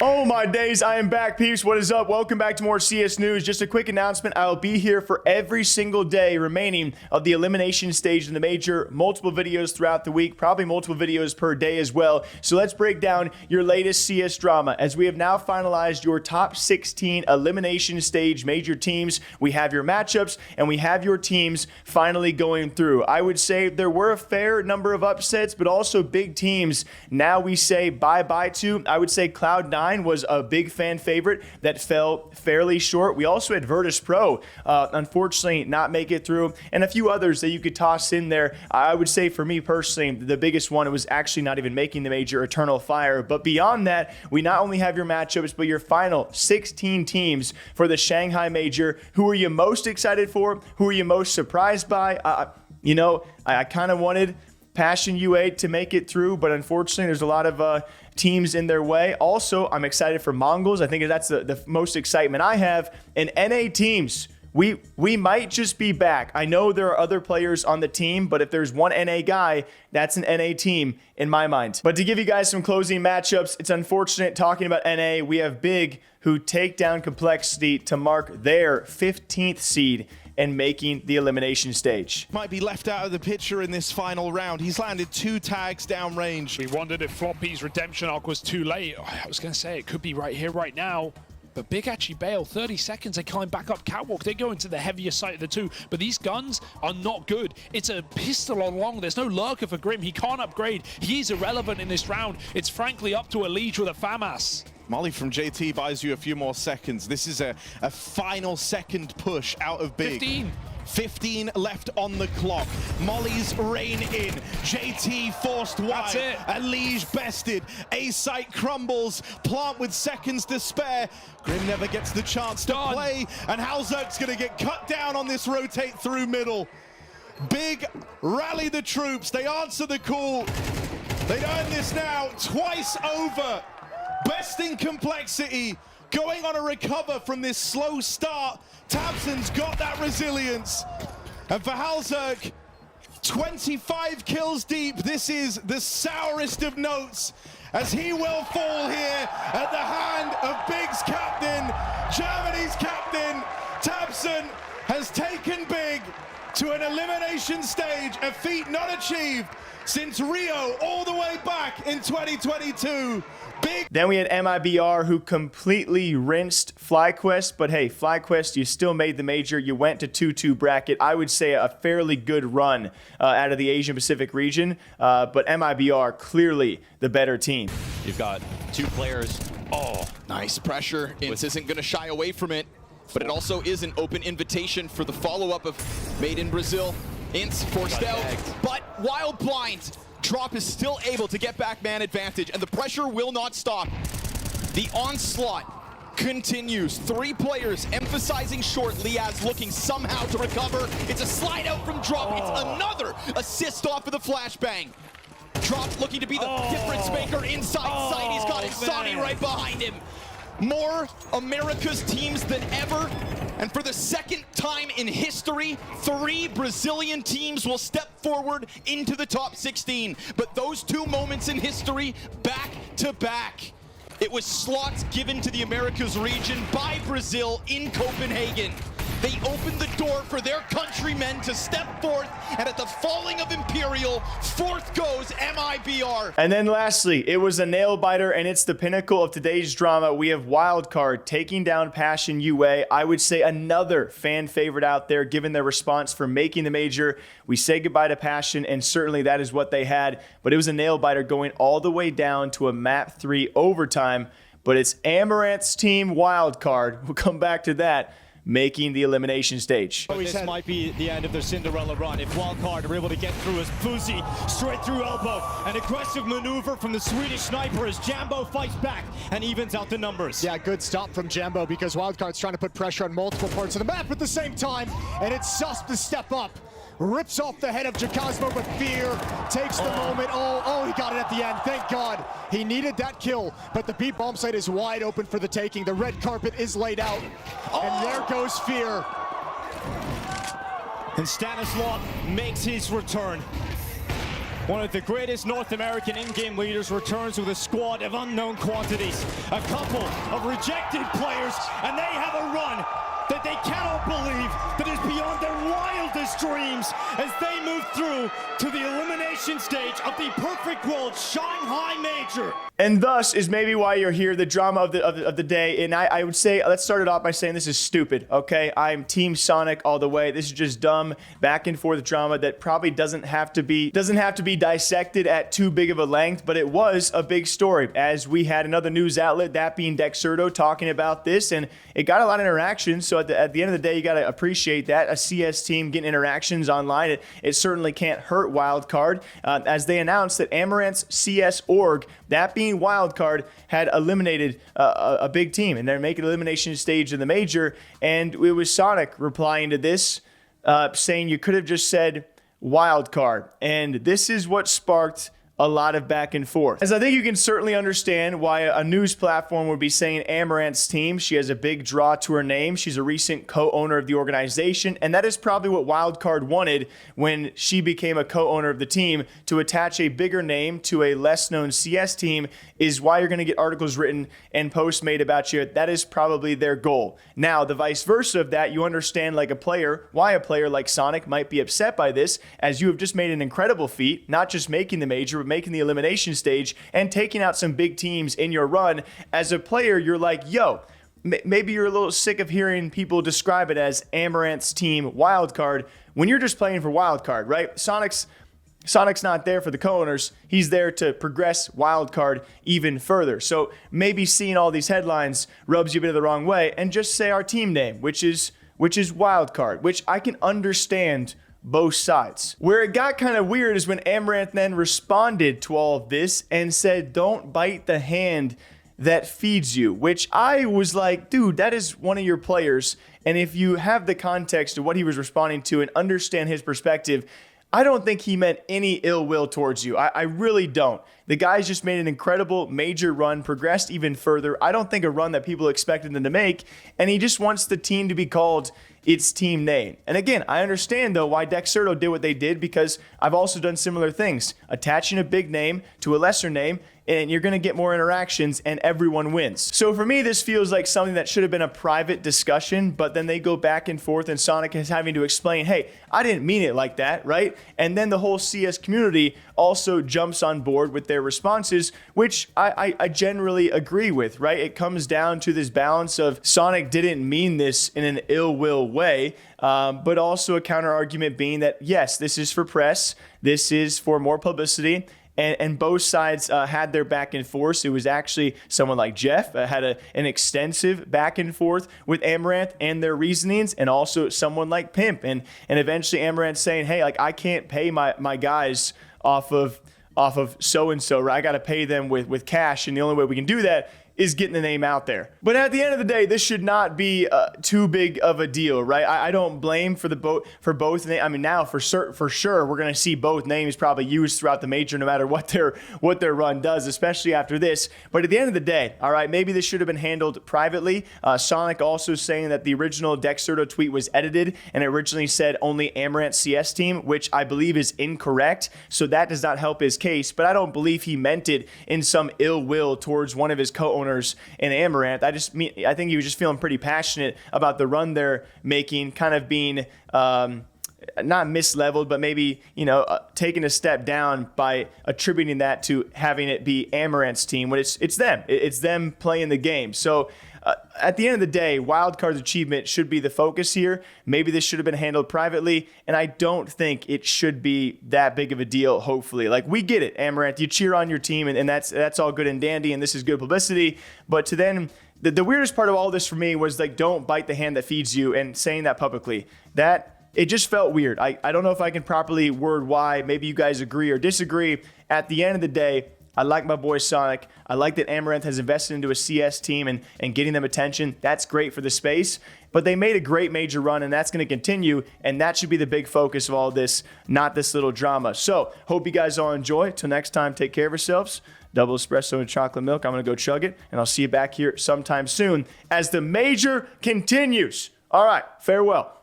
Oh my days, I am back, peeps. What is up? Welcome back to more CS News. Just a quick announcement. I will be here for every single day remaining of the elimination stage in the major. Multiple videos throughout the week, probably multiple videos per day as well. So let's break down your latest CS drama. As we have now finalized your top 16 elimination stage major teams, we have your matchups and we have your teams finally going through. I would say there were a fair number of upsets, but also big teams now we say bye-bye to. I would say Cloud9 was a big fan favorite that fell fairly short. We also had Virtus Pro, unfortunately, not make it through, and a few others that you could toss in there. I would say for me personally, the biggest one, it was actually not even making the major, Eternal Fire. But beyond that, we not only have your matchups, but your final 16 teams for the Shanghai Major. Who are you most excited for? Who are you most surprised by? I kind of wanted Passion UA to make it through, but unfortunately, there's a lot of teams in their way. Also, I'm excited for Mongols. I think that's the most excitement I have. And NA teams, we might just be back. I know there are other players on the team, but if there's one NA guy, that's an NA team in my mind. But to give you guys some closing matchups, it's unfortunate talking about NA. We have Big, who take down Complexity to mark their 15th seed and making the elimination stage. Might be left out of the picture in this final round. He's landed 2 tags downrange. We wondered if Floppy's redemption arc was too late. I was going to say it could be right here, right now. But Big actually bail. 30 seconds, they climb back up Catwalk. They go into the heavier side of the two. But these guns are not good. It's a pistol on long. There's no lurker for Grim. He can't upgrade. He's irrelevant in this round. It's frankly up to a Liege with a FAMAS. Molly from JT buys you a few more seconds. This is a final second push out of Big. 15 left on the clock. Molly's rain in. JT forced wide. And Liege bested. A-site crumbles. Plant with seconds to spare. Grim never gets the chance to play. And Halzerk's going to get cut down on this rotate through middle. Big rally the troops. They answer the call. They earn this now twice over. Besting Complexity, going on a recover from this slow start. Tabson's got that resilience. And for Halzerk, 25 kills deep. This is the sourest of notes, as he will fall here at the hand of Big's captain, Germany's captain. Tabson has taken Big to an elimination stage, a feat not achieved since Rio all the way back in 2022. Big. Then we had MIBR, who completely rinsed FlyQuest, but hey, FlyQuest, you still made the major. You went to 2-2 bracket. I would say a fairly good run out of the Asian Pacific region, but MIBR clearly the better team. You've got 2 players. Oh, nice pressure. Ince isn't going to shy away from it, but it also is an open invitation for the follow-up of Made in Brazil. Ince forced out, but Wild Blind. Drop is still able to get back man advantage, and the pressure will not stop. The onslaught continues. 3 players emphasizing short. Liaz looking somehow to recover. It's a slide out from Drop. It's another assist off of the flashbang. Drop looking to be the difference maker inside sight. He's got Insani right behind him. More America's teams than ever. And for the second time in history, 3 Brazilian teams will step forward into the top 16. But those 2 moments in history, back to back. It was slots given to the Americas region by Brazil in Copenhagen. They opened the door for their countrymen to step forth, and at the falling of Imperial, forth goes MIBR. And then lastly, it was a nail biter, and it's the pinnacle of today's drama. We have Wildcard taking down Passion UA. I would say another fan favorite out there, given their response for making the major. We say goodbye to Passion, and certainly that is what they had, but it was a nail biter going all the way down to a map 3 overtime. But it's Amouranth's team, Wildcard. We'll come back to that, making the elimination stage. This might be the end of their Cinderella run if Wildcard are able to get through as Fuzi straight through elbow. An aggressive maneuver from the Swedish sniper as Jambo fights back and evens out the numbers. Yeah, good stop from Jambo, because Wildcard's trying to put pressure on multiple parts of the map at the same time, and it's Sus to step up. Rips off the head of Jacasmo, but Fear takes the moment. Oh, he got it at the end. Thank God. He needed that kill, but the B bomb site is wide open for the taking. The red carpet is laid out, and there goes Fear. And Stanislav makes his return. One of the greatest North American in-game leaders returns with a squad of unknown quantities. A couple of rejected players, and they have a run that they cannot believe that is beyond their wildest dreams as they move through to the elimination stage of the Perfect World Shanghai Major. And thus is maybe why you're here, the drama of the day. And I would say, let's start it off by saying this is stupid, okay? I'm Team Sonic all the way. This is just dumb back and forth drama that probably doesn't have to be dissected at too big of a length, but it was a big story as we had another news outlet, that being Dexerto, talking about this, and it got a lot of interaction. So at the end of the day, you got to appreciate that. A CS team getting interactions online, it certainly can't hurt Wildcard, as they announced that Amouranth's CS org, that being Wildcard, had eliminated a big team, and they're making elimination stage in the major. And it was Sonic replying to this, saying you could have just said Wildcard. And this is what sparked a lot of back and forth. As I think you can certainly understand why a news platform would be saying Amouranth's team. She has a big draw to her name. She's a recent co-owner of the organization, and that is probably what Wildcard wanted when she became a co-owner of the team. To attach a bigger name to a less known CS team is why you're going to get articles written and posts made about you. That is probably their goal. Now, the vice versa of that, you understand like a player, why a player like Sonic might be upset by this, as you have just made an incredible feat, not just making the major, but making the elimination stage and taking out some big teams in your run. As a player, you're like, yo, maybe you're a little sick of hearing people describe it as Amouranth's team Wildcard when you're just playing for Wildcard, right? Sonic's not there for the co-owners. He's there to progress Wildcard even further. So maybe seeing all these headlines rubs you a bit of the wrong way, and just say our team name, which is Wildcard, which I can understand both sides. Where it got kind of weird is when Amouranth then responded to all of this and said, don't bite the hand that feeds you, which I was like, dude, that is one of your players. And if you have the context of what he was responding to and understand his perspective, I don't think he meant any ill will towards you. I really don't. The guy's just made an incredible major run, progressed even further. I don't think a run that people expected him to make, and he just wants the team to be called its team name. And again, I understand though why Dexerto did what they did, because I've also done similar things, attaching a big name to a lesser name, and you're going to get more interactions and everyone wins. So for me, this feels like something that should have been a private discussion, but then they go back and forth and Sonic is having to explain, hey, I didn't mean it like that, right? And then the whole CS community also jumps on board with their responses, which I generally agree with, right? It comes down to this balance of Sonic didn't mean this in an ill will way, but also a counter argument being that, yes, this is for press, this is for more publicity, and both sides had their back and forth. It was actually someone like Jeff had an extensive back and forth with Amouranth and their reasonings, and also someone like Pimp, and eventually Amouranth saying, hey, like I can't pay my guys off of so-and-so, right? I got to pay them with cash, and the only way we can do that is getting the name out there. But at the end of the day, this should not be too big of a deal, right? I don't blame for both. I mean, now for sure, we're going to see both names probably used throughout the major, no matter what their run does, especially after this. But at the end of the day, all right, maybe this should have been handled privately. Sonic also saying that the original Dexerto tweet was edited and it originally said only Amouranth CS team, which I believe is incorrect. So that does not help his case. But I don't believe he meant it in some ill will towards one of his co-owners in Amouranth. I think he was just feeling pretty passionate about the run they're making, kind of being not misleveled, but maybe, taking a step down by attributing that to having it be Amouranth's team when it's them. It's them playing the game. So at the end of the day, Wildcard's achievement should be the focus here. Maybe this should have been handled privately, and I don't think it should be that big of a deal, hopefully. Like, we get it, Amouranth. You cheer on your team, and that's all good and dandy, and this is good publicity. But to then, the weirdest part of all this for me was, like, don't bite the hand that feeds you, and saying that publicly. It just felt weird. I don't know if I can properly word why. Maybe you guys agree or disagree. At the end of the day, I like my boy Sonic. I like that Amouranth has invested into a CS team and getting them attention. That's great for the space. But they made a great major run, and that's going to continue, and that should be the big focus of all this, not this little drama. So, hope you guys all enjoy. Till next time, take care of yourselves. Double espresso and chocolate milk. I'm going to go chug it, and I'll see you back here sometime soon as the major continues. All right, farewell.